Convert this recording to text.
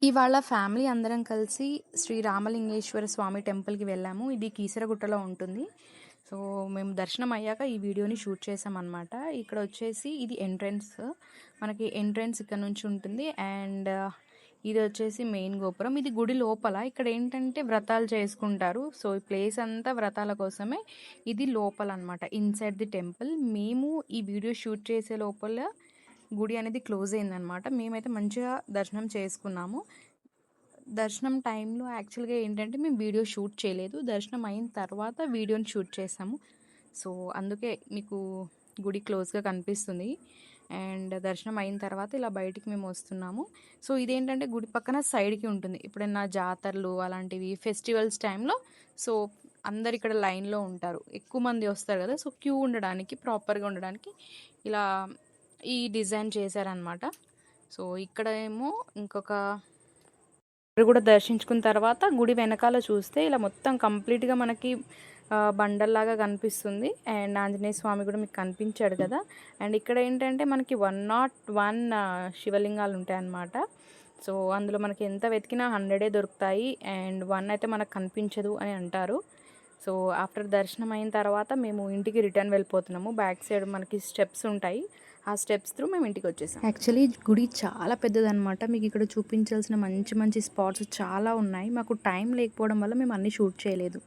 ఇవాళ ఫ్యామిలీ అందరం కలిసి శ్రీ రామలింగేశ్వర స్వామి టెంపుల్‌కి వెళ్ళాము. ఇది కీసరగుట్టలో ఉంటుంది. సో, మేము దర్శనం అయ్యాక ఈ వీడియోని షూట్ చేశామనమాట. ఇక్కడొచ్చేసి ఇది ఎంట్రన్స్. మనకి ఎంట్రన్స్ ఇక్కడ నుంచి ఉంటుంది. అండ్ ఇదొచ్చేసి మెయిన్ గోపురం. ఇది గుడి లోపల. ఇక్కడేంటంటే వ్రతాలు చేసుకుంటారు. సో, ఈ ప్లేస్ అంతా వ్రతాల కోసమే. ఇది లోపలనమాట. Inside the temple. మేము ఈ వీడియో షూట్ చేసే లోపల గుడి అనేది క్లోజ్ అయిందనమాట. మేమైతే మంచిగా దర్శనం చేసుకున్నాము. దర్శనం టైంలో యాక్చువల్‌గా ఏంటంటే మేము వీడియో షూట్ చేయలేదు. దర్శనం అయిన తర్వాత వీడియోని షూట్ చేశాము. సో, అందుకే మీకు గుడి క్లోజ్‌గా కనిపిస్తుంది. అండ్ దర్శనం అయిన తర్వాత ఇలా బయటికి మేము వస్తున్నాము. సో, ఇదేంటంటే గుడి పక్కన సైడ్‌కి ఉంటుంది. ఎప్పుడైనా జాతరలు అలాంటివి ఫెస్టివల్స్ టైంలో సో, అందరు ఇక్కడ లైన్‌లో ఉంటారు. ఎక్కువ మంది వస్తారు కదా! సో, క్యూ ఉండడానికి ప్రాపర్‌గా ఉండడానికి ఇలా ఈ డిజైన్ చేశారనమాట. సో, ఇక్కడ ఏమో ఇంకొక కూడా దర్శించుకున్న తర్వాత గుడి వెనకాల చూస్తే ఇలా మొత్తం కంప్లీట్‌గా మనకి బండల్లాగా కనిపిస్తుంది. అండ్ ఆంజనేయ స్వామి కూడా మీకు కనిపించాడు కదా! అండ్ ఇక్కడ ఏంటంటే మనకి 101 శివలింగాలు ఉంటాయన్నమాట. సో, అందులో మనకి ఎంత వెతికినా 100 దొరుకుతాయి. అండ్ 1 అయితే మనకు కనిపించదు అని అంటారు. సో, ఆఫ్టర్ దర్శనం అయిన తర్వాత మేము ఇంటికి రిటర్న్ వెళ్ళిపోతున్నాము. బ్యాక్ సైడ్ మనకి స్టెప్స్ ఉంటాయి. ఆ స్టెప్స్ త్రూ మేము ఇంటికొచ్చేసాం. యాక్చువల్లీ గుడి చాలా పెద్దదనమాట. మీకు ఇక్కడ చూపించాల్సిన మంచి మంచి స్పాట్స్ చాలా ఉన్నాయి. మాకు టైం లేకపోవడం వల్ల మేము అన్నీ షూట్ చేయలేదు.